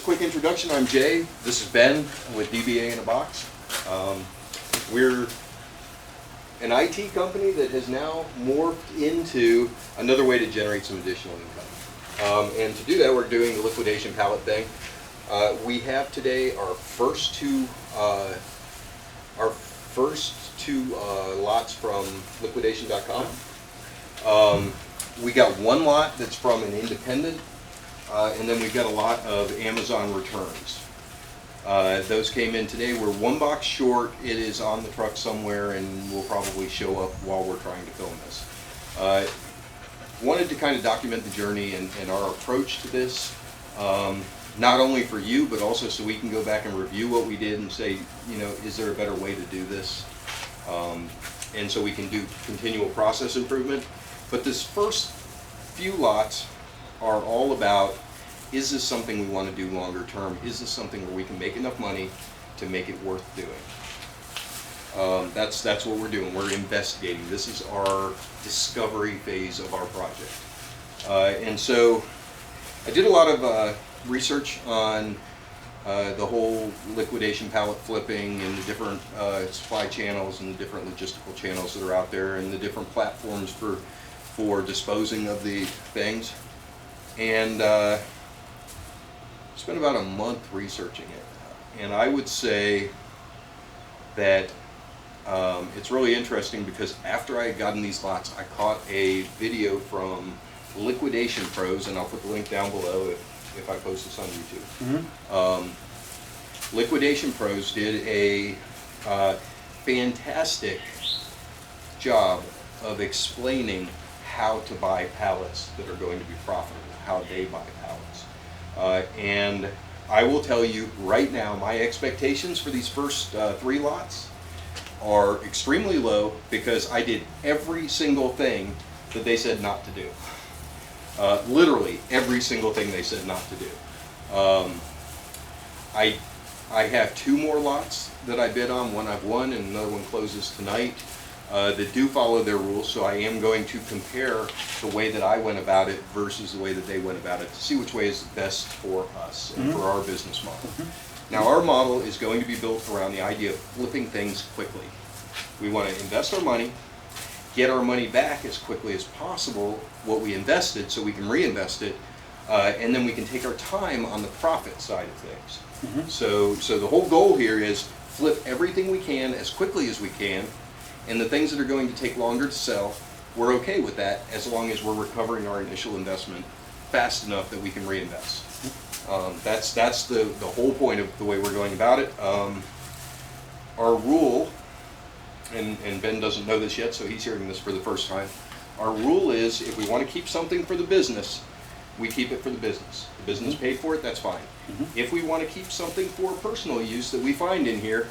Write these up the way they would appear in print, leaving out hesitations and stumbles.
just a quick introduction. I'm Jay. This is Ben with DBA in a Box. We're an IT company that has now morphed into another way to generate some additional income. And to do that, we're doing the liquidation pallet thing. We have today our first two lots from liquidation.com. We got one lot that's from an independent, and then we've got a lot of Amazon returns. Those came in today. We're one box short. It is on the truck somewhere and will probably show up while we're trying to film this. Wanted to kind of document the journey and our approach to this, not only for you, but also so we can go back and review what we did and say, you know, is there a better way to do this? And so we can do continual process improvement. But this first few lots are all about, is this something we want to do longer term? Is this something where we can make enough money to make it worth doing? That's what we're doing. We're investigating. This is our discovery phase of our project. And so I did a lot of research on the whole liquidation pallet flipping and the different supply channels and the different logistical channels that are out there and the different platforms for disposing of the things. And spent about a month researching it. And I would say that it's really interesting because after I had gotten these lots, I caught a video from Liquidation Pros, and I'll put the link down below if I post this on YouTube. Mm-hmm. Liquidation Pros did a fantastic job of explaining how to buy pallets that are going to be profitable, how they buy pallets. And I will tell you right now, my expectations for these first 3 lots are extremely low because I did every single thing that they said not to do. Literally every single thing they said not to do. I have 2 more lots that I bid on. One I've won and another one closes tonight. That do follow their rules, so I am going to compare the way that I went about it versus the way that they went about it to see which way is best for us and for our business model. Now, our model is going to be built around the idea of flipping things quickly. We want to invest our money, get our money back as quickly as possible, what we invested, so we can reinvest it, and then we can take our time on the profit side of things. So the whole goal here is flip everything we can as quickly as we can. And the things that are going to take longer to sell, we're okay with that as long as we're recovering our initial investment fast enough that we can reinvest. That's the whole point of the way we're going about it. Our rule, and Ben doesn't know this yet, so he's hearing this for the first time. Our rule is if we want to keep something for the business, we keep it for the business. The business paid for it, that's fine. If we want to keep something for personal use that we find in here,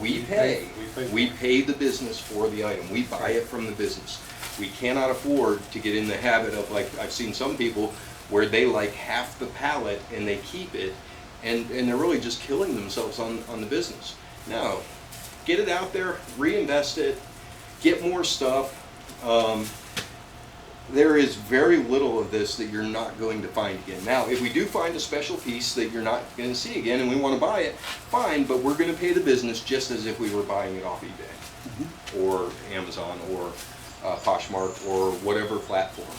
we pay the business for the item. We buy it from the business. We cannot afford to get in the habit of, like I've seen some people where they like half the pallet and they keep it and they're really just killing themselves on the business. No, get it out there, reinvest it, get more stuff. There is very little of this that you're not going to find again. Now, if we do find a special piece that you're not going to see again and we want to buy it, fine, but we're going to pay the business just as if we were buying it off eBay or Amazon or Poshmark or whatever platform.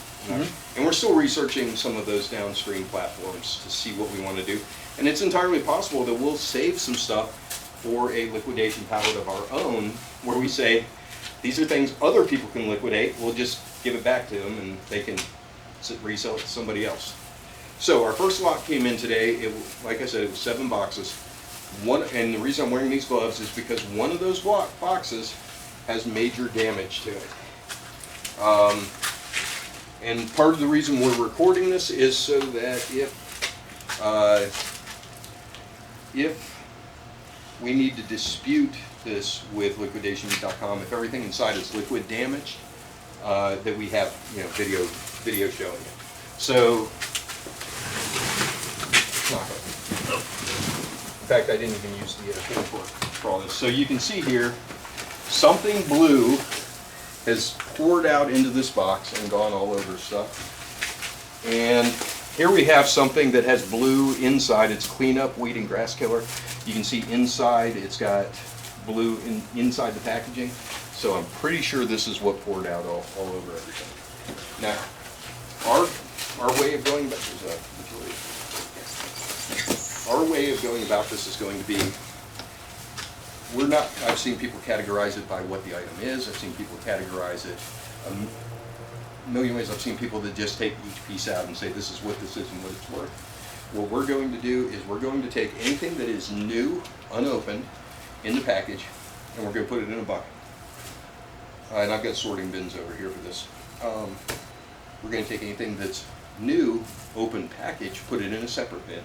And we're still researching some of those downstream platforms to see what we want to do. And it's entirely possible that we'll save some stuff for a liquidation pallet of our own where we say, these are things other people can liquidate, we'll just give it back to them and they can resell it to somebody else. So our first lot came in today. Like I said, it was 7 boxes. And the reason I'm wearing these gloves is because one of those boxes has major damage to it. And part of the reason we're recording this is so that if we need to dispute this with liquidation.com, if everything inside is liquid damaged, that we have video showing it. So, in fact, I didn't even use the tool for all this. So you can see here, something blue has poured out into this box and gone all over stuff. And Here we have something that has blue inside. It's cleanup, weed, and grass killer. You can see inside it's got blue inside the packaging. So I'm pretty sure this is what poured out all over everything. Now, our way of going about this is going to be, I've seen people categorize it by what the item is. I've seen people categorize it a million ways. I've seen people that just take each piece out and say this is what this is and what it's worth. What we're going to do is we're going to take anything that is new, unopened, in the package, and we're going to put it in a bucket. And I've got sorting bins over here for this. We're going to take anything that's new, open package, put it in a separate bin.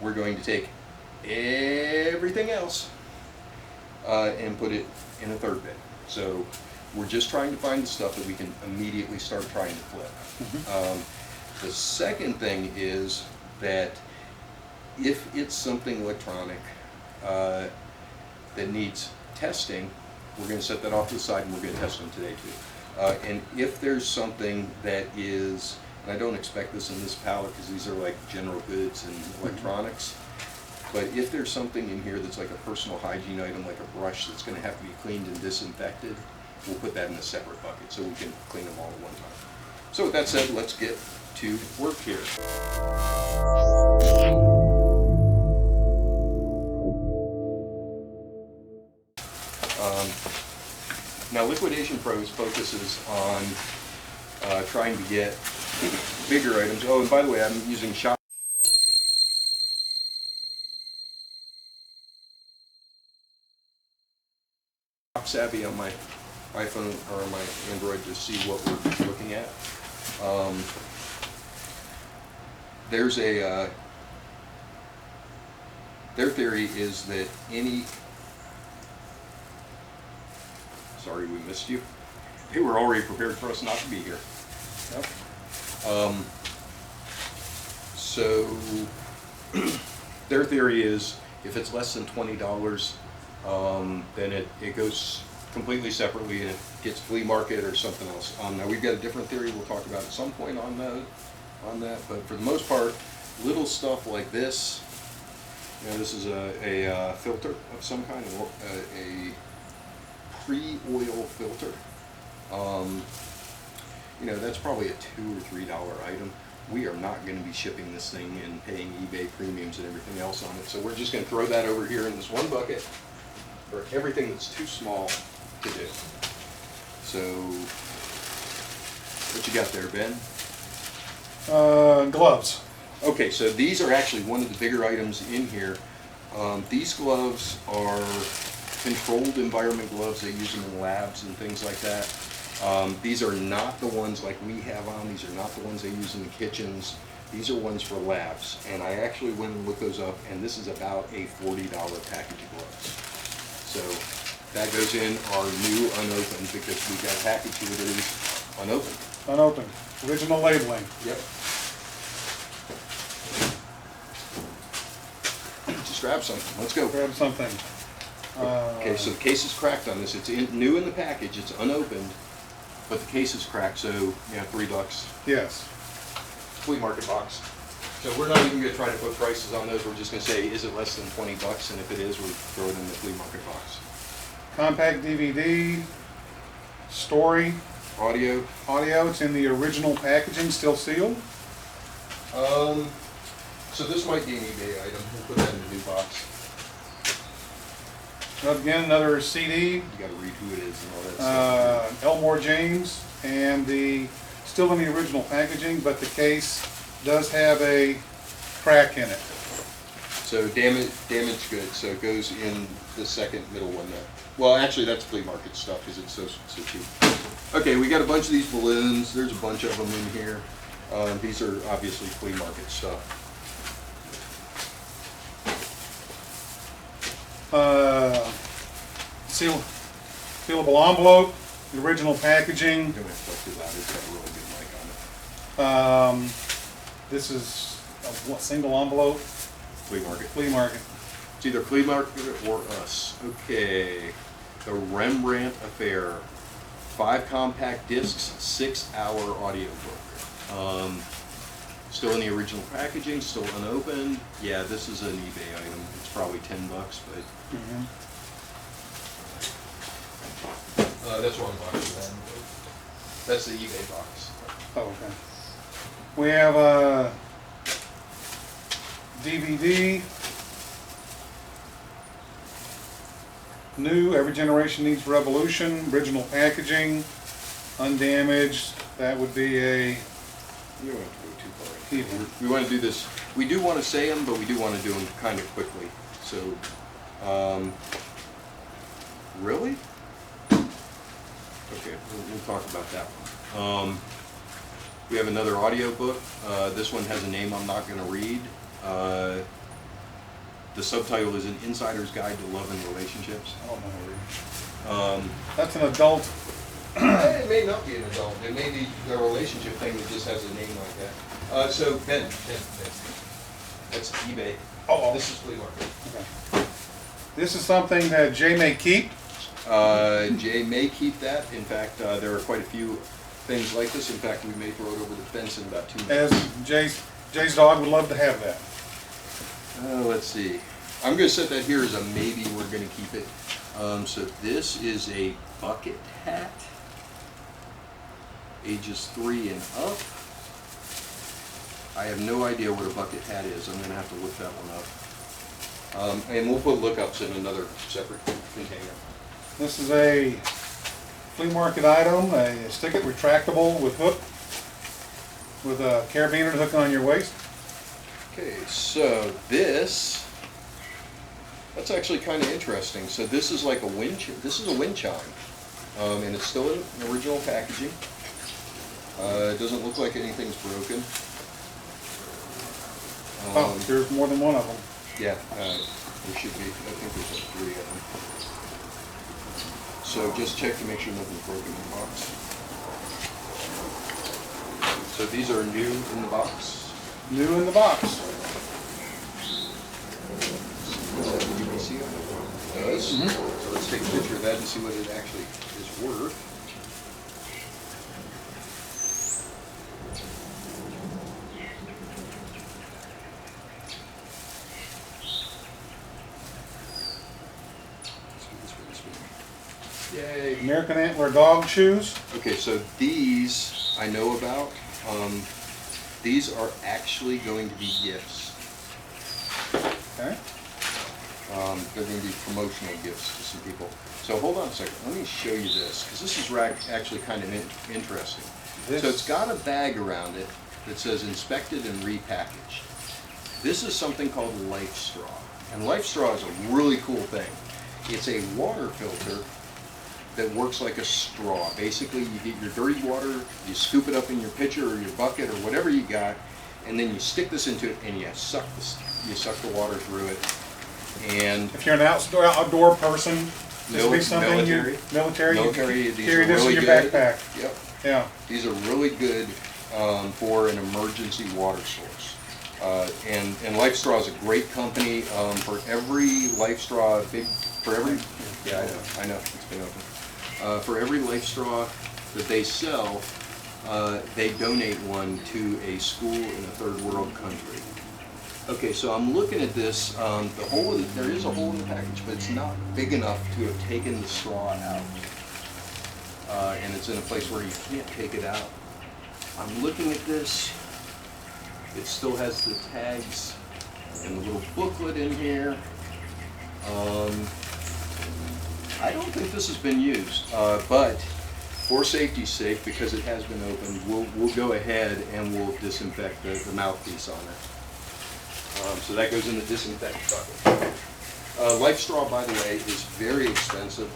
We're going to take everything else and put it in a third bin. So we're just trying to find the stuff that we can immediately start trying to flip. Mm-hmm. The second thing is that if it's something electronic that needs testing, we're going to set that off to the side and we're going to test them today too. And if there's something that is, and I don't expect this in this pallet because these are like general goods and electronics, but if there's something in here that's like a personal hygiene item, like a brush that's going to have to be cleaned and disinfected, we'll put that in a separate bucket so we can clean them all at one time. So with that said, let's get to work here. Now Liquidation Pros focuses on trying to get bigger items. Oh, and by the way, I'm using Shop Savvy on my iPhone or my Android to see what we're looking at. There's a their theory is that sorry we missed you. They were already prepared for us not to be here. Yep. So their theory is if it's less than $20, then it goes completely separately and it gets flea market or something else. Now we've got a different theory we'll talk about at some point on that, but for the most part, little stuff like this, you know, this is a filter of some kind, a pre-oil filter. You know, that's probably a $2 or $3 item. We are not going to be shipping this thing and paying eBay premiums and everything else on it. So we're just going to throw that over here in this one bucket for everything that's too small to do. So, what you got there, Ben? Gloves. Okay, so these are actually one of the bigger items in here. These gloves are controlled environment gloves. They use them in labs and things like that. These are not the ones like we have on. These are not the ones they use in the kitchens. These are ones for labs. And I actually went and looked those up, and this is about a $40 package of gloves. So that goes in our new unopened because we got a package here that is unopened. Unopened. Original labeling. Yep. Just grab something. Let's go. Grab something. Okay, so the case is cracked on this. It's new in the package. It's unopened, but the case is cracked. So yeah, $3. Yes. Flea market box. So we're not even going to try to put prices on those. We're just going to say, is it less than $20? And if it is, we'll throw it in the flea market box. Compact DVD. Story. Audio. It's in the original packaging, still sealed. So this might be an eBay item. We'll put that in the new box. Again, another CD. You got to read who it is and all that stuff. Elmore James, and still in the original packaging, but the case does have a crack in it. So damaged goods. So it goes in the second middle one there. Well, actually, that's flea market stuff because it's so cheap. Okay, we got a bunch of these balloons. There's a bunch of them in here. These are obviously flea market stuff. Sealable envelope, the original packaging. I'm going to talk too loud. It's got a really good mic on it. This is a single envelope. Flea market. Flea market. It's either flea market or us. Okay. The Rembrandt Affair. 5 compact discs, 6-hour audiobook. Still in the original packaging, still unopened. Yeah, this is an eBay item. It's probably $10, but that's one box. That's the eBay box. Oh, okay. We have a DVD. New, Every Generation Needs Revolution, original packaging, undamaged. That would be a You don't have to go too far. Keep. We want to do this. We do want to say them, but we do want to do them kind of quickly. So, really? Okay, we'll talk about that one. We have another audio book. This one has a name I'm not going to read. The subtitle is An Insider's Guide to Love and Relationships. I don't know how to read. Um, That's an adult. It may not be an adult. It may be a relationship thing that just has a name like that. So Ben, that's eBay. Oh, This is flea market. okay. This is something that Jay may keep. Jay may keep that. In fact, there are quite a few things like this. In fact, we may throw it over the fence in about 2 minutes. As Jay's dog would love to have that. Let's see. I'm going to set that here as a maybe. We're going to keep it. So this is a bucket hat, ages 3 and up. I have no idea what a bucket hat is. I'm going to have to look that one up. And we'll put lookups in another separate container. This is a flea market item, a stick-it retractable with hook, with a carabiner to hook on your waist. Okay, so that's actually kind of interesting. So this is like a wind chime, and it's still in original packaging. It doesn't look like anything's broken. Oh, there's more than one of them. Yeah, there should be. I think there's like 3 of them. So just check to make sure nothing's broken in the box. So these are new in the box. New in the box. Is that the UPC on it? It does. So let's take a picture of that and see what it actually is worth. Yay. American Antler dog shoes. Okay, so these I know about. These are actually going to be gifts. Okay. They're going to be promotional gifts to some people. So hold on a second. Let me show you this, because this is actually kind of interesting. So it's got a bag around it that says inspected and repackaged. This is something called Life Straw. And Life Straw is a really cool thing. It's a water filter that works like a straw. Basically, you get your dirty water, you scoop it up in your pitcher or your bucket or whatever you got, and then you stick this into it and you suck the water through it. And if you're an outdoor person, this would be something military, you these carry are this really in your good. backpack. Yep. Yeah. These are really good for an emergency water source. And Life Straw is a great company. For every Life Straw, yeah, I know, it's been open. For every Life Straw that they sell, they donate one to a school in a third world country. Okay, so I'm looking at this. There is a hole in the package, but it's not big enough to have taken the straw out. And it's in a place where you can't take it out. I'm looking at this. It still has the tags and the little booklet in here. I don't think this has been used, but for safety's sake, because it has been opened, we'll go ahead and we'll disinfect the mouthpiece on it. So that goes in the disinfect bucket. Life Straw, by the way, is very expensive.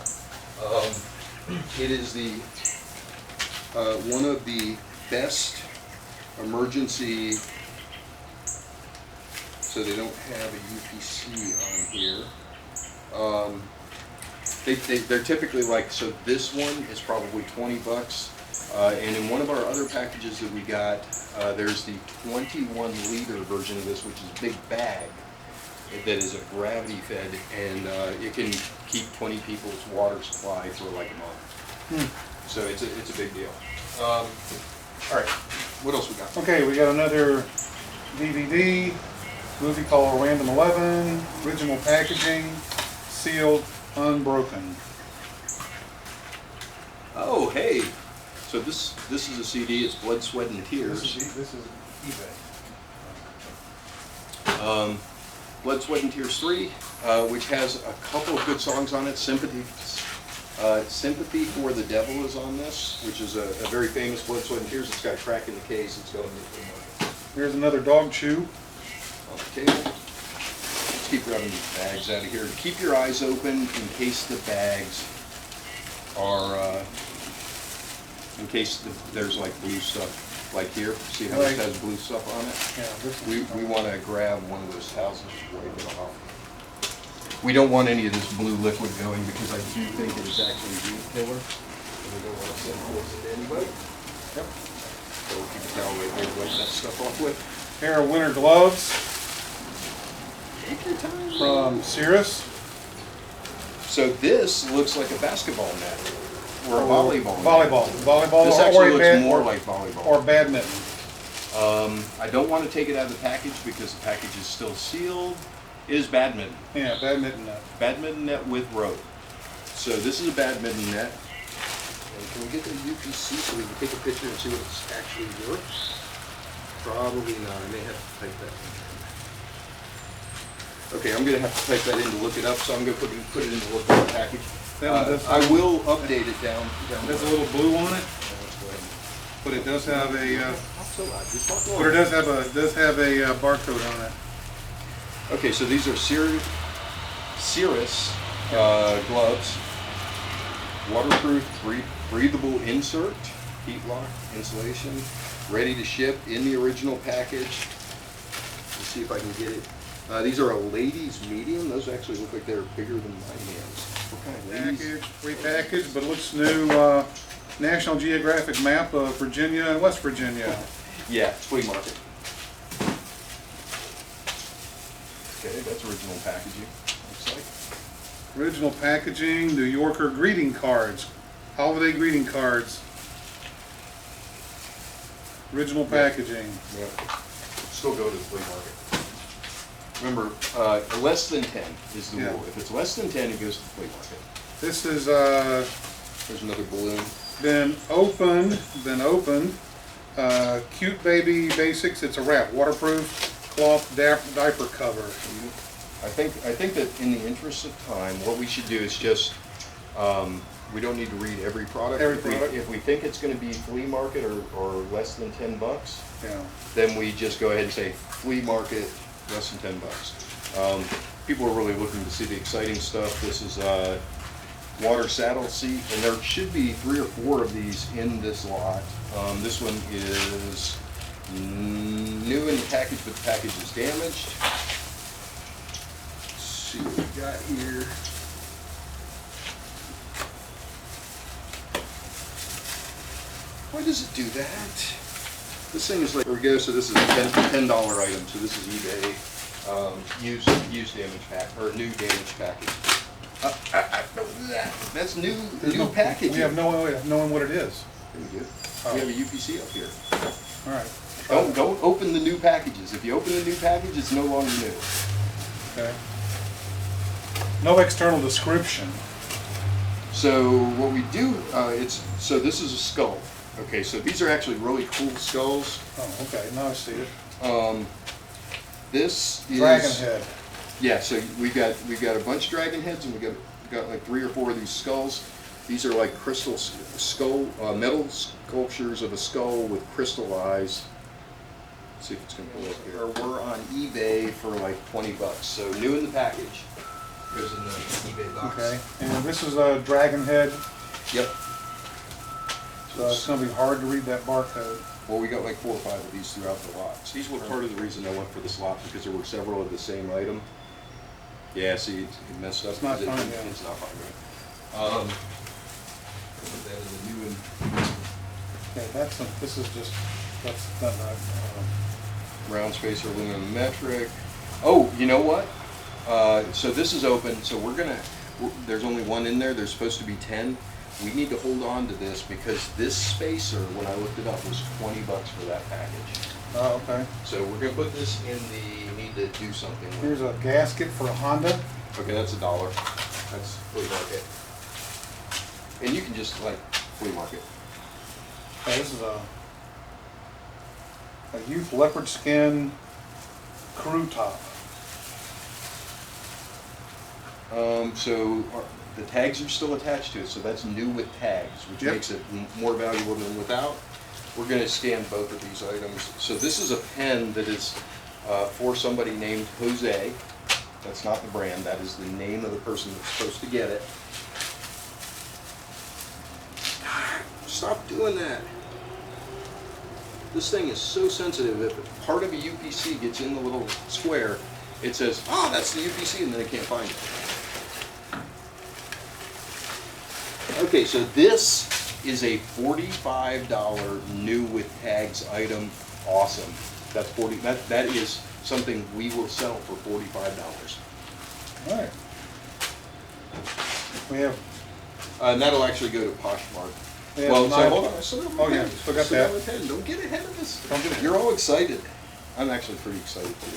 It is one of the best emergency. So they don't have a UPC on here. They're typically like, so this one is probably $20. And in one of our other packages that we got, there's the 21-liter version of this, which is a big bag that is a gravity fed, and it can keep 20 people's water supply for like a month. So it's a big deal. All right, what else we got? Okay, we got another DVD, movie called Random 11, original packaging, sealed, unbroken. Oh, hey. So this is a CD. It's Blood, Sweat, and Tears. This is eBay. Blood, Sweat, and Tears 3, which has a couple of good songs on it. Sympathy for the Devil is on this, which is a very famous Blood, Sweat, and Tears. It's got a crack in the case. It's going to the market. Here's another dog chew. On the table. Let's keep grabbing these bags out of here. Keep your eyes open in case the bags are, in case there's like blue stuff. Like here, see how Right. this has blue stuff on it? Yeah, this We is want to grab one of those towels and just wipe it off. We don't want any of this blue liquid going because I do think it is actually a weed killer. And we don't want to send poison to anybody. Yep. So we'll keep a towel right there to wipe that stuff off with. pair of winter gloves Take your time. from Cirrus. So this looks like a basketball net or a volleyball net. Volleyball. This or actually a looks bad- more or- like volleyball. Or badminton. I don't want to take it out of the package because the package is still sealed. It is badminton. Yeah, badminton net. Badminton net with rope. So this is a badminton net. And can we get the UPC so we can take a picture and see what it actually works? Probably not. I may have to type that in. Okay, I'm gonna have to type that in to look it up, so I'm gonna put it in the look at the package. That one does- I will update it down. There's a little blue on it, but it does have a. But it does have a barcode on it. Okay, so these are Cirrus gloves, waterproof, breathable insert, heat lock, insulation, ready to ship in the original package. Let's see if I can get it. These are a ladies medium. Those actually look like they're bigger than my hands. What kind of ladies? Repackaged, but it looks new. National Geographic map of Virginia and West Virginia. Yeah, flea market. Okay, that's original packaging, looks like. Original packaging, New Yorker greeting cards, holiday greeting cards. Original packaging. Yep. Still go to the flea market. Remember, less than 10 is the Yeah. rule. If it's less than 10, it goes to the flea market. This is There's another balloon. been opened. Cute Baby Basics. It's a wrap, waterproof cloth diaper cover. I think that in the interest of time, what we should do is just, we don't need to read every product. If we think it's gonna be flea market or less than $10, Yeah. then we just go ahead and say flea market, less than $10. People are really looking to see the exciting stuff. This is water saddle seat, and there should be 3 or 4 of these in this lot. This one is new in the package, but the package is damaged. Let's see what we got here. Why does it do that? This thing is like, there we go, so this is a $10 item, so this is eBay, used damage pack, or new damage package. That's new packaging. We have no way of knowing what it is. Very good. We have a UPC up here. All right. Don't open the new packages. If you open the new package, it's no longer new. Okay. No external description. So what we do, so this is a skull. Okay, so these are actually really cool skulls. Oh, okay. Now I see it. This is Dragon head. Yeah, so we got a bunch of dragon heads, and we got like 3 or 4 of these skulls. These are like crystal skull, metal sculptures of a skull with crystal eyes. Let's see if it's gonna pull up here. We're on eBay for like $20. So new in the package. Goes in the eBay box. Okay. And this is a dragon head. Yep. So it's going to be hard to read that barcode. Well, we got like 4 or 5 of these throughout the lots. These were part of the reason I went for this lot, because there were several of the same item. Yeah, see, it messed up. It's not fine, yeah. It's not fine, right? That is a new one. Okay, this is just, that's not, Round spacer aluminum metric. Oh, you know what? So this is open, so there's only 1 in there, there's supposed to be 10. We need to hold on to this because this spacer, when I looked it up, was $20 for that package. Oh, okay. So we're gonna put this in the need to do something with. Here's a gasket for a Honda. Okay, that's $1. That's flea market. And you can just like flea market. Oh, this is a youth leopard skin crew top. So the tags are still attached to it, so that's new with tags, which Yep. makes it more valuable than without. We're gonna scan both of these items. So this is a pen that is for somebody named Jose. That's not the brand, that is the name of the person that's supposed to get it. Stop doing that. This thing is so sensitive, if part of a UPC gets in the little square, it says, oh, that's the UPC, and then they can't find it. Okay, so this is a $45 new with tags item. Awesome. That's that is something we will sell for $45. All right. We have. And that'll actually go to Poshmark. Yeah, Well, so knife- hold on, I still got my Oh, yeah, pen. still got Still that. got my pen. Don't get ahead of this. Don't get ahead. You're all excited. I'm actually pretty excited too.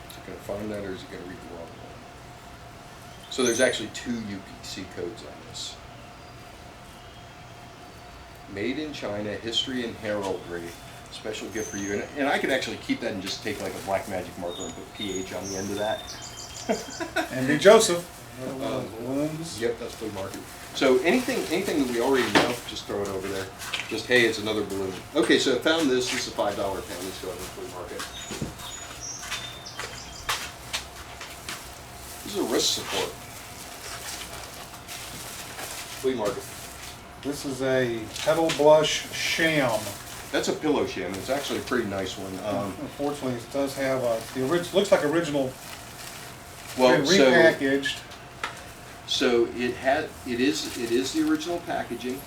Is it gonna find that, or is it gonna read the wrong one? So there's actually 2 UPC codes on this. Made in China, history and heraldry. Special gift for you. And I could actually keep that and just take like a black magic marker and put PH on the end of that. Andy Joseph. Yep, that's flea market. So anything that we already know, just throw it over there. Just, hey, it's another balloon. Okay, so I found this. This is a $5 pen. Let's go to the flea market. This is a wrist support. Flea market. This is a pedal blush sham. That's a pillow sham. It's actually a pretty nice one. Unfortunately, it does have looks like original. Well, been repackaged. So it is the original packaging,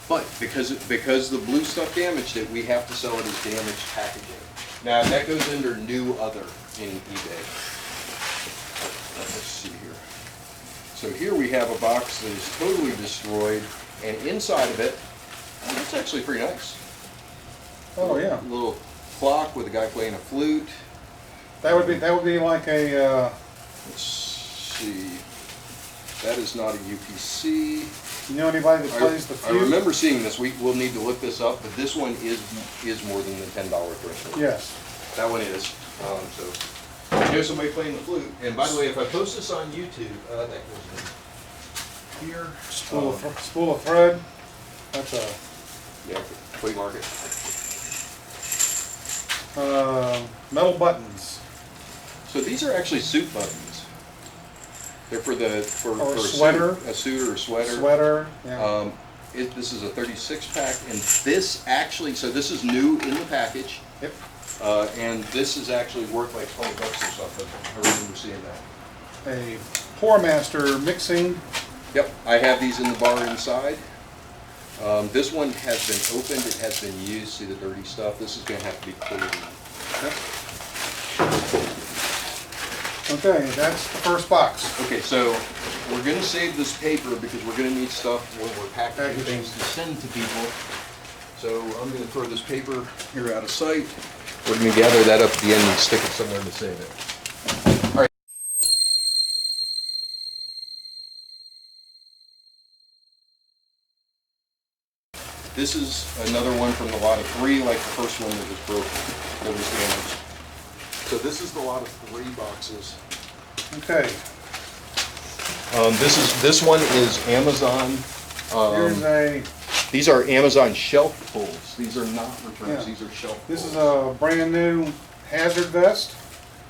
but because the blue stuff damaged it, we have to sell it as damaged packaging. Now that goes under new other in eBay. Let's see here. So here we have a box that is totally destroyed, and inside of it, it's actually pretty nice. Oh yeah. A little clock with a guy playing a flute. That would be like a. Let's see. That is not a UPC. You know anybody that plays the I flute? remember seeing this. We'll need to look this up, but this one is more than the $10 threshold. Yes. That one is. So here's somebody playing the flute. And by the way, if I post this on YouTube, that goes in here. Spool of thread. That's a Yeah, flea market. metal buttons. So these are actually suit buttons. They're for Or a sweater. A suit or a sweater. Sweater. Yeah. This is a 36 pack, and this actually, so this is new in the package. Yep. And this is actually worth like $20 or something. I remember seeing that. A Pour Master mixing. Yep, I have these in the bar inside. This one has been opened, it has been used, see the dirty stuff. This is gonna have to be cleaned. Okay, that's the first box. Okay, so we're gonna save this paper because we're gonna need stuff when we're packaging Packaging. things to send to people. So I'm gonna throw this paper here out of sight. We're gonna gather that up at the end and stick it somewhere to save it. All right. This is another one from the lot of 3, like the first one that was broken, that was damaged. So this is the lot of 3 boxes. Okay. This one is Amazon. Here's a. These are Amazon shelf pulls. These are not returns. Yeah. These are shelf pulls. This is a brand new hazard vest.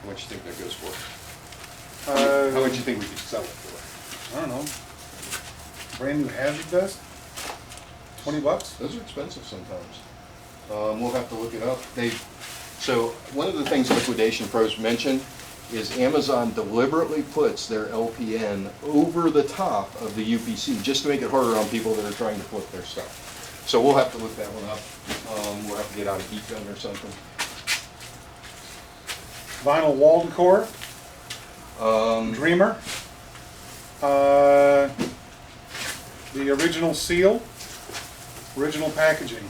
How much do you think that goes for? Uh, How much do you think we could sell it for? I don't know. Brand new hazard vest. $20. Those are expensive sometimes. We'll have to look it up. So one of the things Liquidation Pros mentioned is Amazon deliberately puts their LPN over the top of the UPC just to make it harder on people that are trying to flip their stuff. So we'll have to look that one up. We'll have to get out a heat gun or something. Vinyl wall decor. Dreamer. the original seal, original packaging.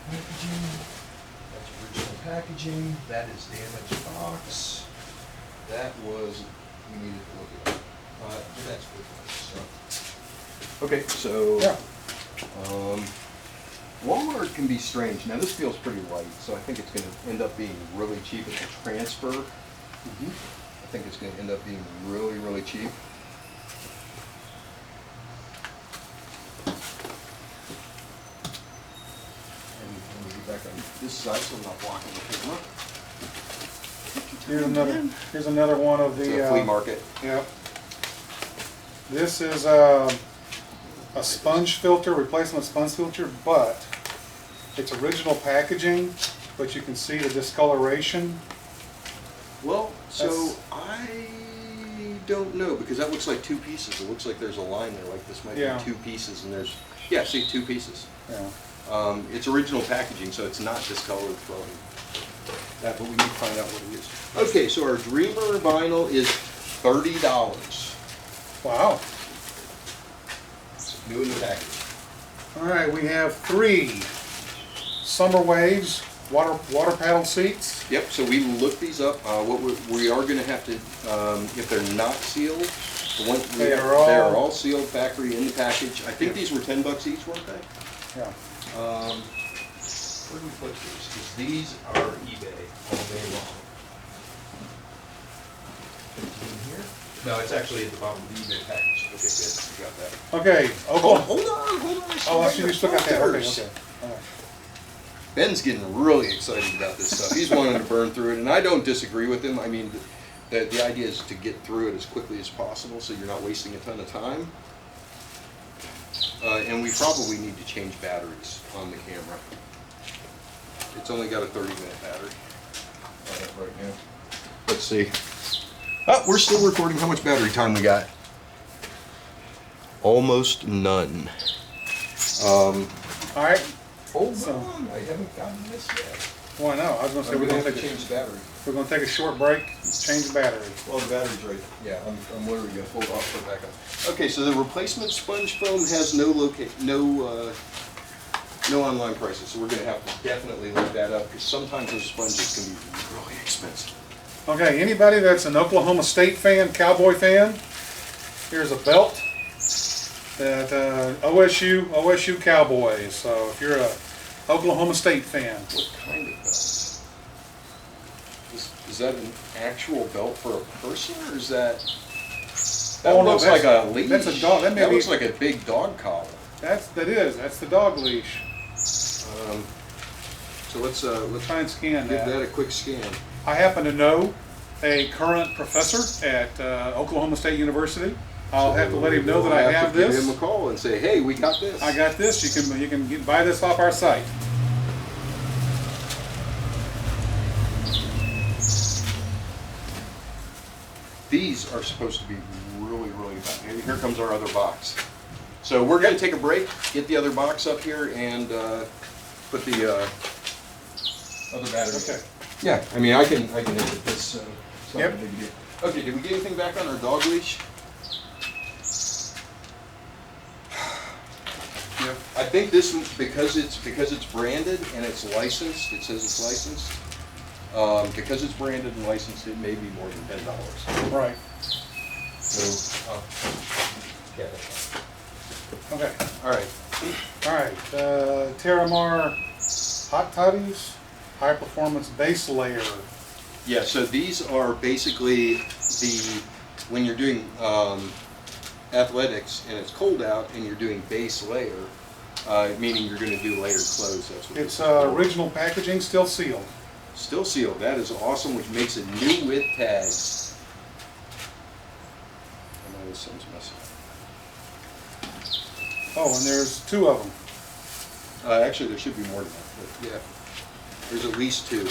Packaging. That's original packaging. That is damaged box. That was, we needed to look at. That's good. Okay, so Yeah. Walmart can be strange. Now this feels pretty light, so I think it's going to end up being really cheap at the transfer. I think it's going to end up being really, really cheap. And let me get back on this side so I'm not blocking the camera. Here's another one of It's the. a flea market. Yep. This is a sponge filter, replacement sponge filter, but it's original packaging, but you can see the discoloration. Well, so That's- I don't know, because that looks like two pieces. It looks like there's a line there, like this might Yeah. be two pieces, and there's, yeah, see, two pieces. Yeah. It's original packaging, so it's not discolored from that, but we need to find out what it is. Okay, so our Dreamer vinyl is $30. Wow. It's new in the package. All right, we have 3 Summer Waves water paddle seats. Yep, so we looked these up. What we are going to have to, if they're not sealed, They are they're all- all sealed factory in the package. I think these were $10 each, weren't they? Yeah. Where do we put these? Because these are eBay all day long. 15 here? No, it's actually at the bottom of the eBay package. Okay, good, you got that. Okay, Oh, Oklahoma. hold on. Oh, I see you still got that. Okay, Filters. okay. All right. Ben's getting really excited about this stuff. He's wanting to burn through it, and I don't disagree with him. I mean, the idea is to get through it as quickly as possible, so you're not wasting a ton of time. And we probably need to change batteries on the camera. It's only got a 30-minute battery right now. Let's see. Oh, we're still recording. How much battery time we got? Almost none. All right. Hold So- on, I haven't gotten this yet. Well, no, I was going to say We're gonna have to change the battery. we're going to take a short break, change the battery. Well, the battery's right. Yeah, I'm literally gonna hold off for a back up. Okay, so the replacement sponge foam has no online prices, so we're gonna have to definitely look that up, because sometimes those sponges can be really expensive. Okay, anybody that's an Oklahoma State fan, Cowboy fan, here's a belt that OSU Cowboys. So if you're a Oklahoma State fan, What kind of belt? Is that an actual belt for a person, or is that? That Oh, no, looks like that's- a leash. that's a dog. That may be- looks like a big dog collar. that's the dog leash. So let's Try and scan give that that. a quick scan. I happen to know a current professor at Oklahoma State University. I'll have to let him know that I have Give this. him a call and say, hey, we got this. I got this. You can buy this off our site. These are supposed to be really, really bad. And here comes our other box. So we're going to take a break, get the other box up here, and put the other battery. Okay. Yeah, I mean, I can edit this. So it's not Yep. a big deal. Okay, did we get anything back on our dog leash? Yep. I think this, because it's branded and it's licensed, it says it's licensed. Because it's branded and licensed, it may be more than $10. Right. So, yeah, that's fine. Okay. All right. All right. Terramar Hot Toddies High Performance Base Layer. Yeah, so these are basically when you're doing athletics and it's cold out and you're doing base layer, meaning you're going to do layered clothes. That's what It's this is for. original packaging, still sealed. Still sealed. That is awesome, which makes it new with tags. I know this thing's messy. Oh, and there's 2 of them. Actually, there should be more than that, but yeah. There's at least 2.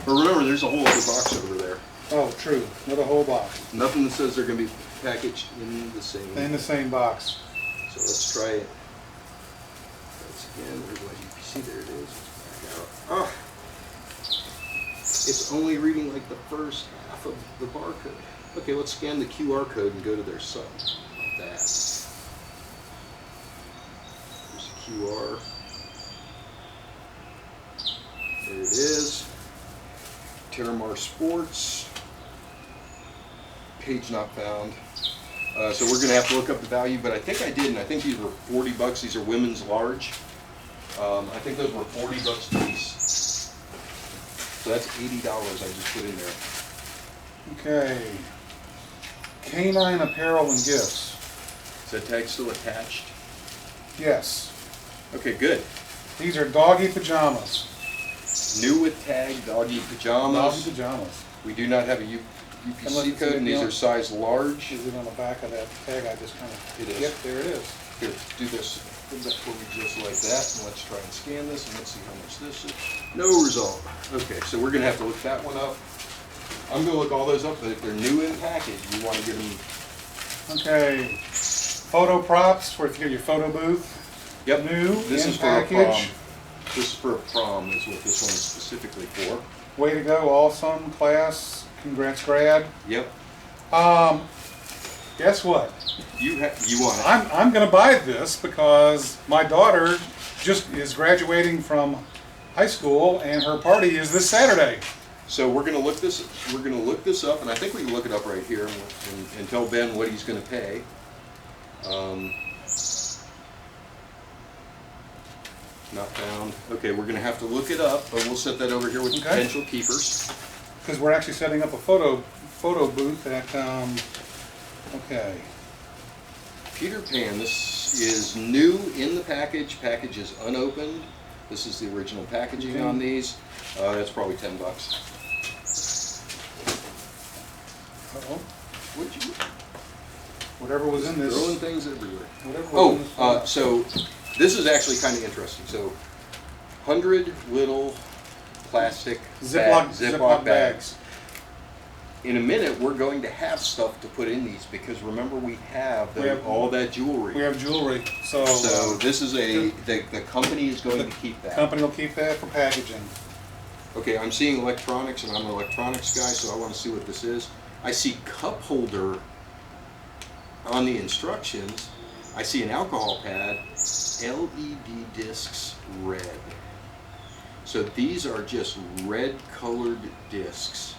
But remember, there's a whole other box over there. Oh, true. Another whole box. Nothing that says they're going to be packaged in the same. In the same box. So let's try it. That's again, where's my UPC? There it is. It's back out. Ah! It's only reading like the first half of the barcode. Okay, let's scan the QR code and go to their site. Like that. QR. There it is. Terramar Sports. Page not found. So we're going to have to look up the value, but I think I did, and I think these were 40 bucks. These are women's large. I think those were 40 bucks a piece. So that's $80 I just put in there. Okay. Canine apparel and gifts. Is that tag still attached? Yes. Okay, good. These are doggy pajamas. New with tag, doggy pajamas. Doggy pajamas. We do not have a UPC code, and these are size large. Is it on the back of that tag? I just kind of. It is. Yep, there it is. Here, do this. Put that for me just like that, and let's try and scan this, and let's see how much this is. No result. Okay, so we're going to have to look that one up. I'm going to look all those up, but if they're new in package, you want to get them. Okay. Photo props for if you get your photo booth. Yep. New This in is for a prom. package. This is for a prom, is what this one is specifically for. Way to go, awesome class. Congrats, grad. Yep. Guess what? You want it. I'm going to buy this because my daughter just is graduating from high school and her party is this Saturday. So we're going to look this. We're going to look this up, and I think we can look it up right here and tell Ben what he's going to pay. Not found. Okay, we're going to have to look it up, but we'll set that over here with potential keepers. Because we're actually setting up a photo booth at. Okay. Peter Pan. This is new in the package. Package is unopened. This is the original packaging on these. That's probably $10. Uh-oh. Would you? Whatever was in this. Throwing things everywhere. Whatever was in this So this is actually kind of interesting. So 100 little plastic Ziploc bags. In a minute, we're going to have stuff to put in these because remember we have all that jewelry. We have jewelry, so this is the company is going to keep that. The company will keep that for packaging. Okay, I'm seeing electronics, and I'm an electronics guy, so I want to see what this is. I see cup holder on the instructions. I see an alcohol pad, LED discs, red. So these are just red colored discs.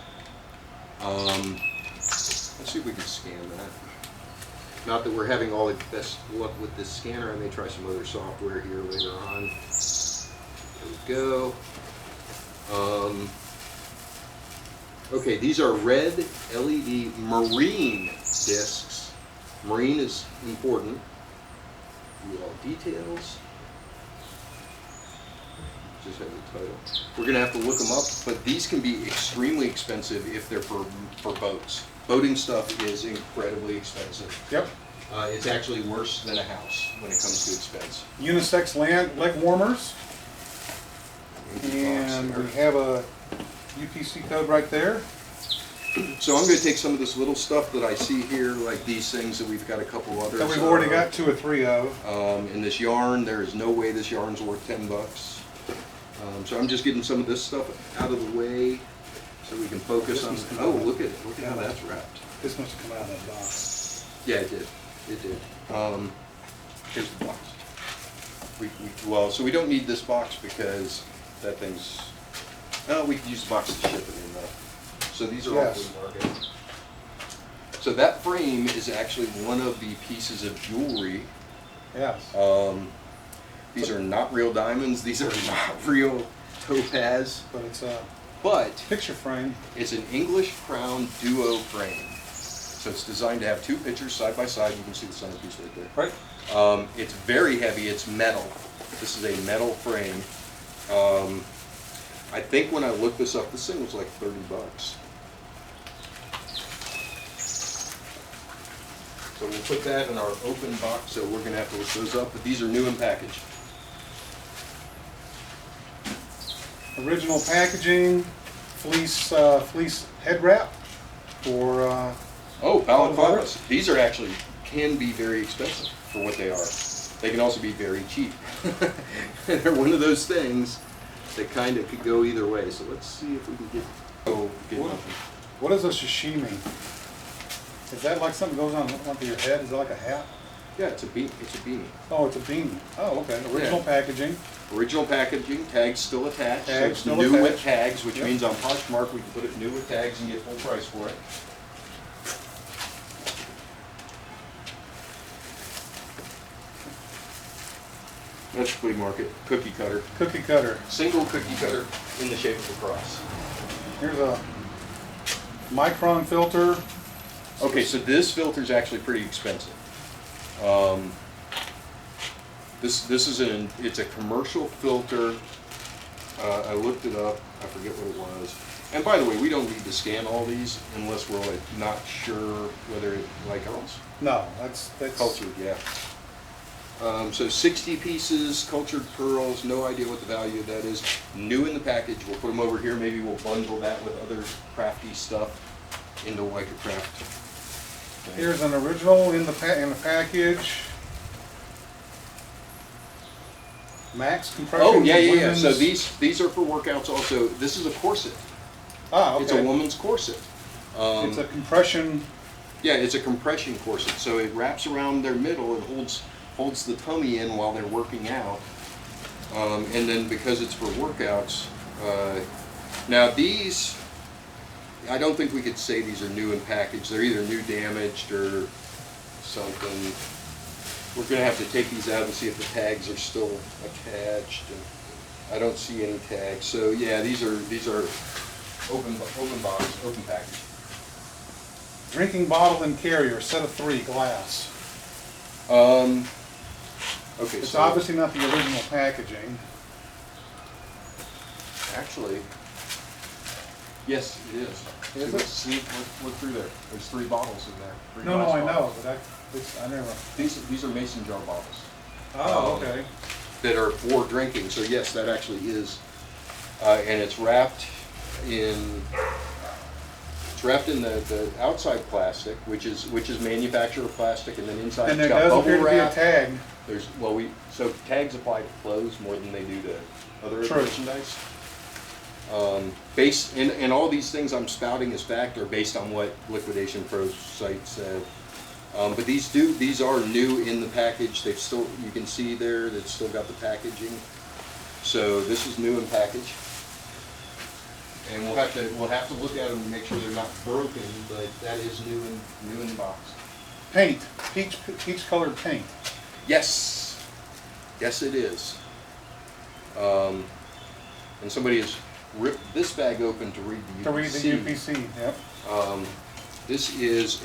Let's see if we can scan that. Not that we're having all the best luck with this scanner. I may try some other software here later on. There we go. Okay, these are red LED marine discs. Marine is important. Do all details. Just have the title. We're going to have to look them up, but these can be extremely expensive if they're for boats. Boating stuff is incredibly expensive. Yep. It's actually worse than a house when it comes to expense. Unisex leg warmers. And we have a UPC code right there. So I'm going to take some of this little stuff that I see here, like these things that we've got a couple others. That we've already got 2 or 3 of. In this yarn, there is no way this yarn's worth $10. So I'm just getting some of this stuff out of the way so we can focus on. Oh, look at it! Look at how that's wrapped. This must have come out of that box. Yeah, it did. It did. Here's the box. Well, so we don't need this box because that thing's. Oh, we can use the box to ship it in though. So these are all flea market. So that frame is actually one of the pieces of jewelry. Yes. These are not real diamonds. These are not real topaz. But it's a picture frame. It's an English crown duo frame. So it's designed to have 2 pictures side by side. You can see the centerpiece right there. Right. It's very heavy. It's metal. This is a metal frame. I think when I looked this up, this thing was like $30. So we'll put that in our open box. So we're going to have to look those up. But these are new in package. Original packaging, fleece head wrap for. Oh, balaclavas. These are actually can be very expensive for what they are. They can also be very cheap. They're one of those things that kind of could go either way. So let's see if we can get. What is a sashimi? Is that like something that goes on onto your head? Is that like a hat? Yeah, it's a beanie. Oh, it's a beanie. Oh, okay. Original Yeah. packaging. Original packaging, tags still attached. So Tags it's still new with attached. tags, which Yep. means on Poshmark we can put it new with tags and get full price for it. That's flea market, cookie cutter. Cookie cutter. Single cookie cutter in the shape of a cross. Here's a micron filter. Okay, so this filter is actually pretty expensive. It's a commercial filter. I looked it up. I forget what it was. And by the way, we don't need to scan all these unless we're like not sure whether it like else. No, that's Cultured, yeah. So 60 pieces, cultured pearls, no idea what the value of that is. New in the package, we'll put them over here, maybe we'll bundle that with other crafty stuff into like a craft thing. Here's an original in the package. Max compression. Oh, yeah. women's- So these are for workouts also. This is a corset. Ah, okay. It's a woman's corset. It's a compression. Yeah, it's a compression corset, so it wraps around their middle and holds the tummy in while they're working out. And then because it's for workouts, now these, I don't think we could say these are new in package. They're either new damaged or something. We're gonna have to take these out and see if the tags are still attached. And I don't see any tags. So yeah, these are open box, open package. Drinking bottle and carrier, set of 3, glass. Okay, It's so obviously not the original packaging. actually, yes, it is. Is it? See, look through there. There's 3 bottles in there. 3 No, glass I know, bottles. but I never. These are mason jar bottles Oh, okay. that are for drinking. So yes, that actually is, and it's wrapped in. It's wrapped in the outside plastic, which is manufacturer plastic, and then inside And it's there got does bubble appear to be a wrap. tag. So tags apply to clothes more than they do to other True. merchandise. And all these things I'm spouting as fact are based on what Liquidation Pros site said. But these are new in the package. You can see there they've still got the packaging. So this is new in package. And we'll have to look at them and make sure they're not broken, but that is new in the box. Paint, peach colored paint. Yes, yes it is. And somebody has ripped this bag open to read the UPC. To read the UPC, yep.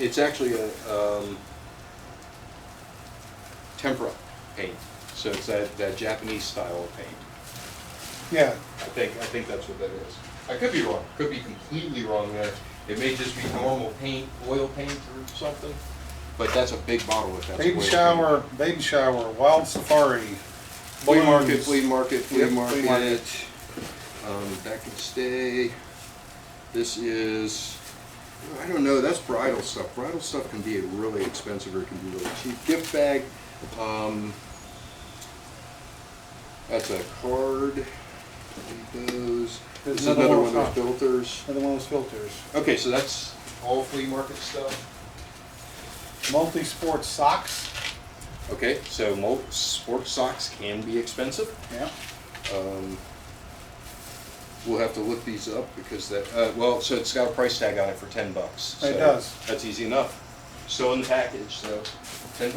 It's actually a tempera paint, so it's that Japanese style of paint. Yeah, I think that's what that is. I could be wrong. Could be completely wrong there. It may just be normal paint, oil paint or something. But that's a big bottle if that's baby oil shower, wild safari. Flea market, balloons. flea market, flea Yep, flea market. market. That can stay. This is, I don't know, that's bridal stuff. Bridal stuff can be really expensive or it can be really cheap. Gift bag, that's a card. Those. This is another one of those filters. Another one of those filters. Okay, so that's all flea market stuff. Multi-sport socks. Okay, so sports socks can be expensive. Yeah. We'll have to look these up because so it's got a price tag on it for $10. So It does. That's easy enough. Still in the package, so $10.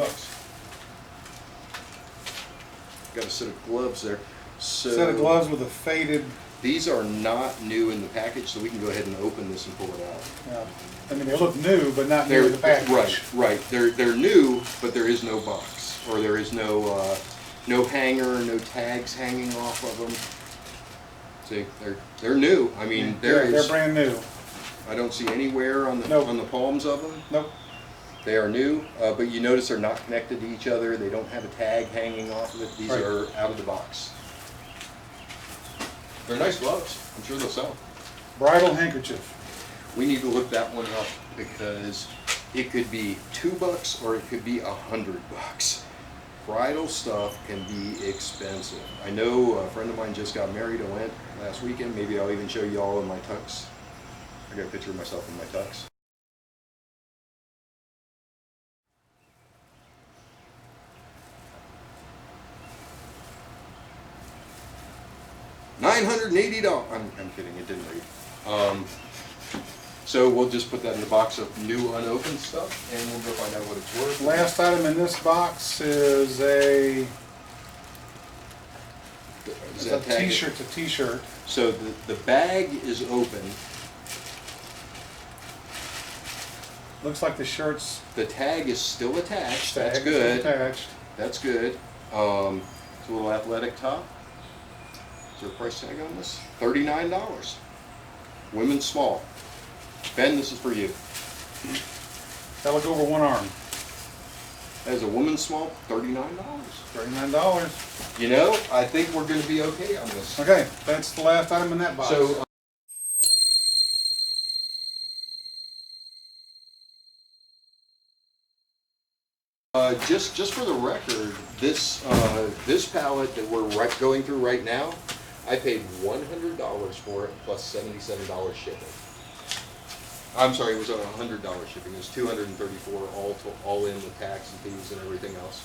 Got a set of gloves there. So Set of gloves with a faded. these are not new in the package, so we can go ahead and open this and pull it out. I mean, they look new, but not new in the package. Right. They're new, but there is no box, or there is no hanger, no tags hanging off of them. See, they're new. I mean, They're brand new. I don't see anywhere on the Nope. on the palms of them. Nope. They are new, but you notice they're not connected to each other. They don't have a tag hanging off of it. These Right. are out of the box. They're nice gloves. I'm sure they'll sell. Bridal handkerchief. We need to look that one up because it could be $2 or it could be $100. Bridal stuff can be expensive. I know a friend of mine just got married. I went last weekend. Maybe I'll even show you all in my tux. I got a picture of myself in my tux. $980. I'm kidding, it didn't read. So we'll just put that in the box of new unopened stuff, and we'll go find out what it's worth. Last item in this box is a t-shirt. It's a t-shirt. So the bag is open. Looks like the shirt's... The tag is still attached. That's Tag good. is attached. That's good. It's a little athletic top. Is there a price tag on this? $39. Women's small. Ben, this is for you. That'll go over one arm. As a woman's small, $39. $39. You know, I think we're going to be okay on this. Okay, that's the last item in that box. So, just for the record, this pallet that we're going through right now, I paid $100 for it plus $77 shipping. I'm sorry, it was $100 shipping. It was $234 all in with tax and fees and everything else.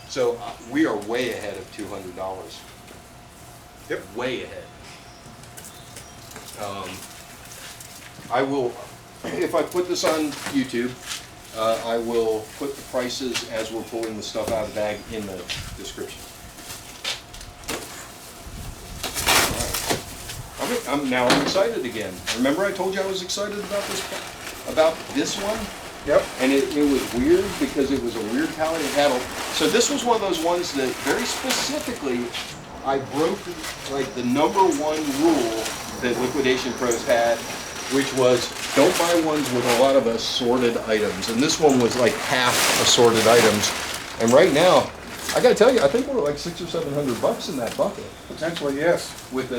So we are way ahead of $200. Yep. Way ahead. I will, if I put this on YouTube, I will put the prices as we're pulling the stuff out of the bag in the description. I'm excited again. Remember I told you I was excited about this one? Yep. And it was weird because it was a weird pallet. It had so this was one of those ones that very specifically I broke like the #1 rule that Liquidation Pros had, which was don't buy ones with a lot of assorted items. And this one was like half assorted items. And right now, I gotta tell you, I think we're like $600 or $700 in that bucket. Potentially, yes. With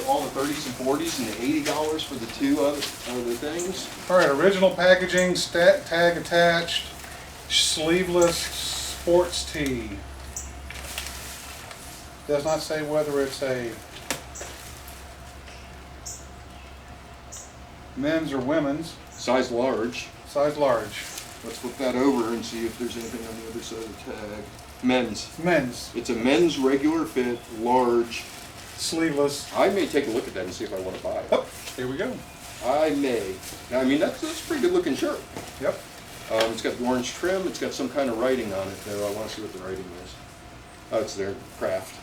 all the 30s and 40s and the $80 for the two other things. All right, original packaging, tag attached, sleeveless sports tee. Does not say whether it's a men's or women's. Size large. Size large. Let's flip that over and see if there's anything on the other side of the tag. Men's. Men's. It's a men's regular fit, large. Sleeveless. I may take a look at that and see if I want to buy it. Oh, here we go. I may. I mean, that's a pretty good looking shirt. Yep. It's got the orange trim. It's got some kind of writing on it, though. I want to see what the writing is. Oh, it's their craft.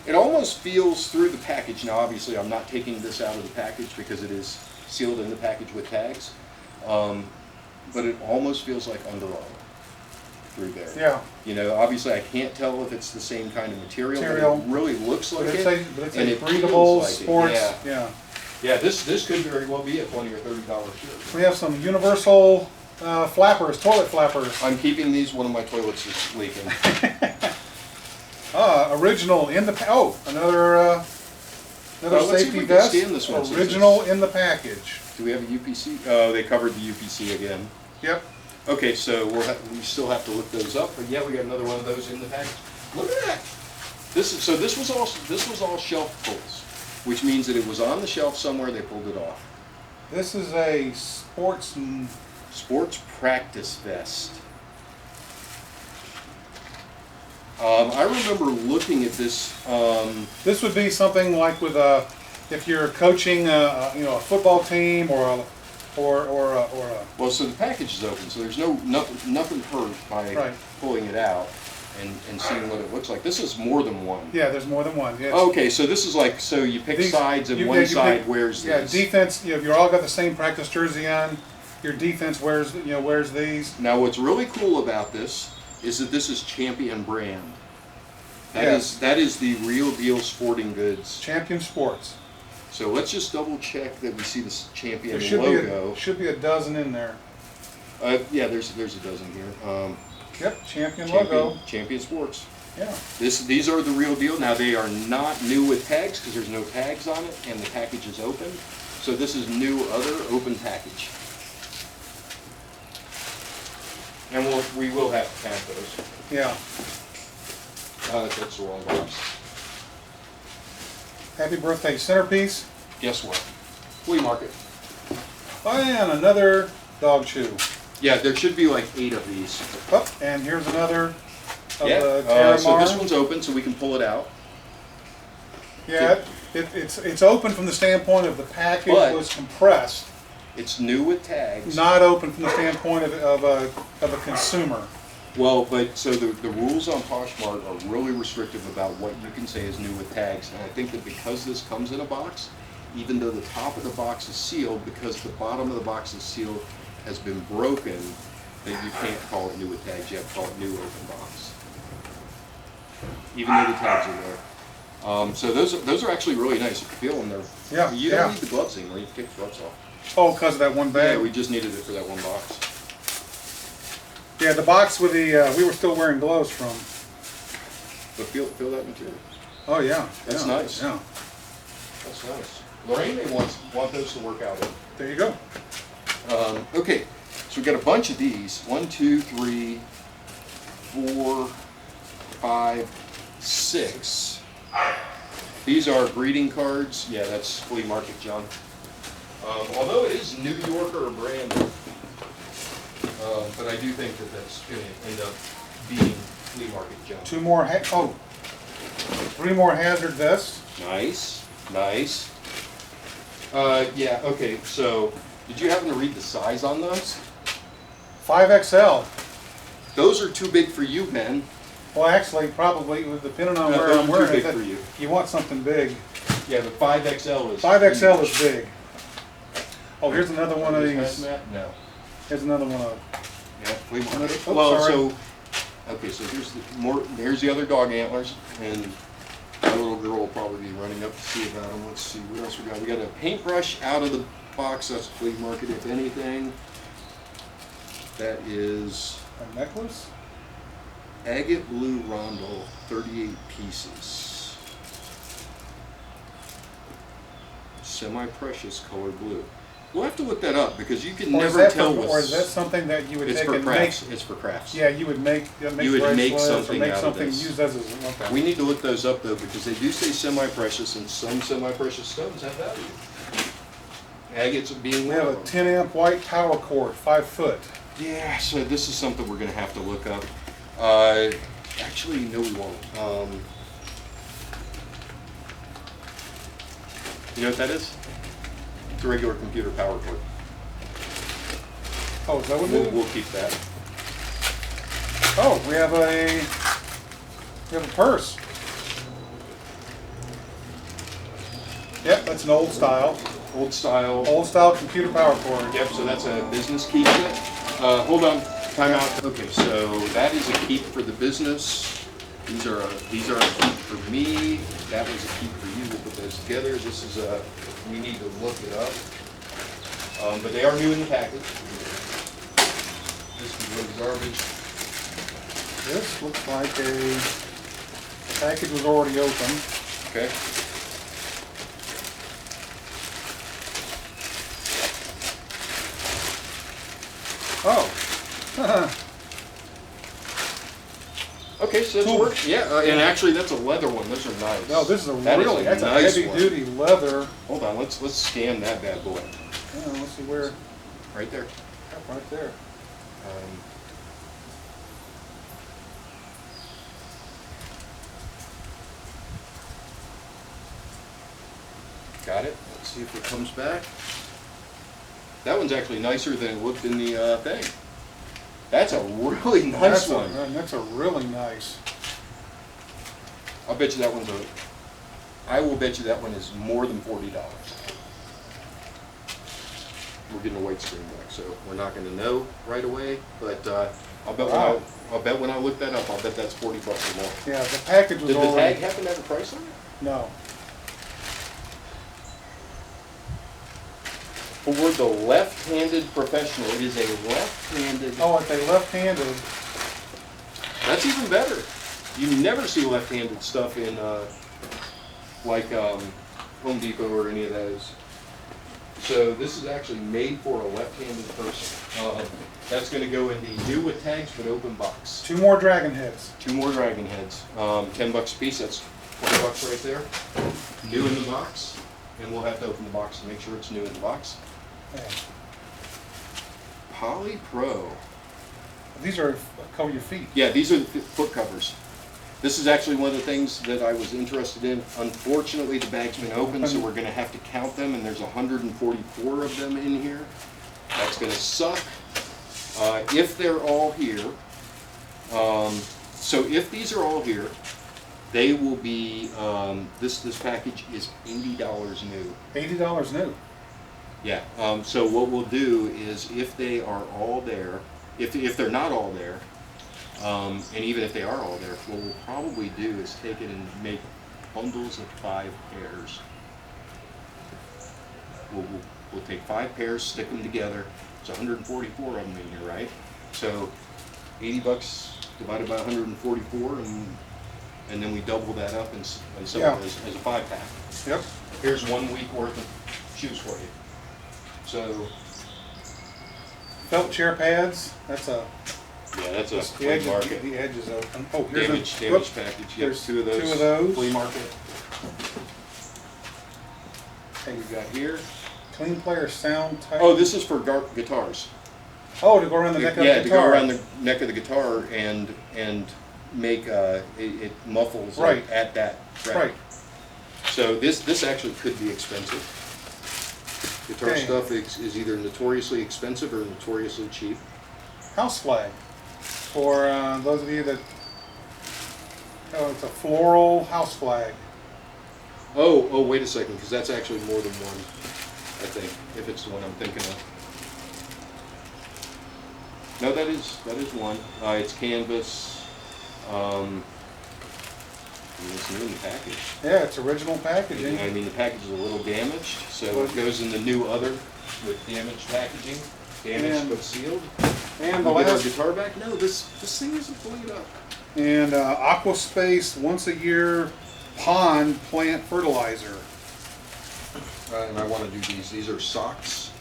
It almost feels through the package. Now, obviously, I'm not taking this out of the package because it is sealed in the package with tags. But it almost feels like Under Armour through there. Yeah. You know, obviously, I can't tell if it's the same kind of material. But it really looks like it. But it's and a it breathable feels like sports. it. Yeah. Yeah, this could very well be a $20 or $30 shirt. We have some universal flappers, toilet flappers. I'm keeping these. One of my toilets is leaking. Original in the another safety vest. Scan this one, original in the package. Do we have a UPC? Oh, they covered the UPC again. Yep. Okay, so we still have to look those up, but yeah, we got another one of those in the package. Look at that. This was all shelf pulls, which means that it was on the shelf somewhere. They pulled it off. This is a sports practice vest. I remember looking at this. This would be something like with if you're coaching a football team or a. Well, so the package is open, so there's nothing hurt by pulling it out and seeing what it looks like. This is more than one. Yeah, there's more than one. Yeah, okay, so this is like, so you pick sides and one side wears these. Yeah, defense. You've all got the same practice jersey on. Your defense wears these. Now, what's really cool about this is that this is Champion brand. That is the real deal sporting goods. Champion Sports. So let's just double check that we see this Champion there logo. Should be a dozen in there. Yeah, there's a dozen here. Yep, Champion logo. Champion Sports. Yeah. These are the real deal. Now they are not new with tags because there's no tags on it, and the package is open. So this is new, other open package. And we will have to count those. Yeah. That's the wrong box. Happy birthday centerpiece. Guess what? Flea market. Oh, and another dog chew. Yeah, there should be like 8 of these. Oh, and here's another of Yeah. the Terramar. So this one's open, so we can pull it out. Yeah, it's open from the standpoint of the package But- was compressed, It's new with tags. not open from the standpoint of a consumer. Well, but so the rules on Poshmark are really restrictive about what you can say is new with tags. And I think that because this comes in a box, even though the top of the box is sealed, because the bottom of the box is sealed has been broken, that you can't call it new with tags. You have to call it new open box. Even though the tags are there. So those are actually really nice. You can feel them. Yeah, You don't yeah. need the gloves anymore. You can take the gloves off. Oh, because of that one bag? Yeah, we just needed it for that one box. Yeah, the box with the, we were still wearing gloves from. But feel that material. Oh, yeah. That's yeah, nice. Yeah. That's nice. Lorraine may want those to work out in. There you go. Okay, so we've got a bunch of these. 1, 2, 3, 4, 5, 6. These are greeting cards. Yeah, that's flea market, John. Although it is New Yorker brand, but I do think that that's going to end up being flea market, John. 3 more hazard vests. Nice, nice. Yeah, okay, so did you happen to read the size on those? 5XL. Those are too big for you, Ben. Well, actually, probably, depending on No, where those I'm are wearing too it, big for you. you want something big. Yeah, the 5XL is 5XL huge. is big. Oh, here's another one of these. Hazmat? No. Here's another one of. Yeah, flea market. Oops, Well, sorry. so okay, so here's the other dog antlers, and my little girl will probably be running up to see about them. Let's see what else we got. We got a paintbrush out of the box. That's flea market, if anything. That is A necklace? agate blue rondel, 38 pieces. Semi-precious color blue. We'll have to look that up because you can Or is never that tell for, what's. or is that something that you would It's take for and crafts. make? It's for crafts. Yeah, you would make You would make bracelets something or make out of something this. use as a. Okay. We need to look those up though because they do say semi-precious and some semi-precious stones have value. Agates being We one have of a them. 10 amp white power cord, 5 foot. Yeah, so this is something we're gonna have to look up. Actually, no, we won't. You know what that is? It's a regular computer power cord. Oh, is that what it We'll, is? we'll keep that. Oh, we have a purse. Yep, that's an old style Old style. computer power cord. Yep, so that's a business keep set. Hold on, time out. Okay, so that is a keep for the business. These are a keep for me. That was a keep for you. We'll put those together. This is we need to look it up. But they are new in the package. This is really garbage. This looks like the package was already open. Okay. Oh. Okay, so that's Cool. work. Yeah, and actually that's a leather one. Those are nice. No, this is That really, that's a nice heavy one. duty leather. Hold on, let's scan that bad boy. Yeah, let's see where, Right there. right there. Got it. Let's see if it comes back. That one's actually nicer than it looked in the thing. That's a really nice That's one. That's a really nice. I'll bet you that one's I will bet you that one is more than $40. We're getting a white screen back, so we're not going to know right away. But I'll bet Wow. when I look that up, I'll bet that's $40 or more. Yeah, the package was Did the already. tag happen to have a price on it? No. For the left-handed professional, it is a left-handed. Oh, if they left-handed, That's even better. You never see left-handed stuff in like Home Depot or any of those. So this is actually made for a left-handed person. That's going to go in the new with tags but open box. 2 more dragon heads. 2 more dragon heads. $10 a piece. That's $20 right there. New in the box, and we'll have to open the box to make sure it's new in the box. Yeah. Poly Pro. These are cover your feet. Yeah, these are the foot covers. This is actually one of the things that I was interested in. Unfortunately, the bag's been open, so we're gonna have to count them, and there's 144 of them in here. That's gonna suck. If they're all here, so if these are all here, they will be, this package is $80 new. $80 new. Yeah, so what we'll do is if they are all there, if they're not all there, and even if they are all there, what we'll probably do is take it and make bundles of 5 pairs. We'll take 5 pairs, stick them together. It's 144 of them in here, right? So $80 divided by 144, and then we double that up and sell it as a 5-pack. Yep. Here's 1 week worth of shoes for you. So Felt chair pads. That's a that's a the flea edge, market. the edge is open. Oh, here's Damage package. Yep, There's 2 of those. 2 of those. Flea market. And we got here. Clean player sound type. Oh, this is for guitars. Oh, to go around the neck of the guitar. Yeah, to go around the neck of the guitar and make it muffles Right. at that fret. Right. So this actually could be expensive. Guitar Okay. stuff is either notoriously expensive or notoriously cheap. House flag. For those of you that, it's a floral house flag. Oh, wait a second, because that's actually more than one, I think, if it's the one I'm thinking of. No, that is one. It's canvas. It's new in the package. Yeah, it's original packaging. I mean, the package is a little damaged, so it goes in the new other with damaged packaging, damaged but sealed. And the We get our last, guitar back? No, this thing isn't bleed up. and Aquaspace once a year pond plant fertilizer. And I want to do these. These are socks,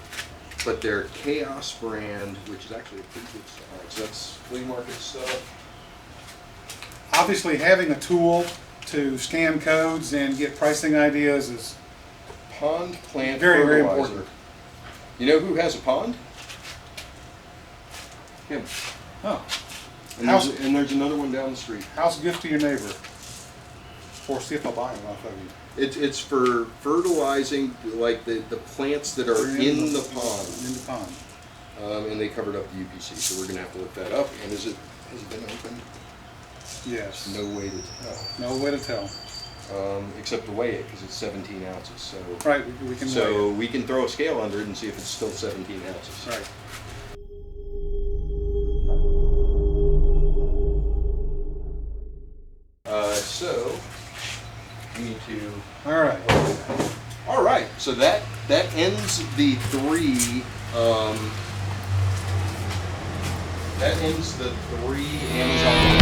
but they're Chaos brand, which is actually a pretty good size. So that's flea market stuff. Obviously, having a tool to scan codes and get pricing ideas is Pond plant very, very fertilizer. important. You know who has a pond? Him. Oh, And House- there's another one down the street. house gift to your neighbor. Or see if I'll buy them off of you. It's for fertilizing like the plants that are in the pond. In the pond. And they covered up the UPC, so we're gonna have to look that up. And has it been opened? Yes. No way to tell. No way to tell. Except to weigh it because it's 17 ounces. So Right, we can weigh so we can throw a scale under it and see if it's still 17 ounces. it. Right. So we need to. All right. All right. So that ends the 3. That ends the 3 Amazon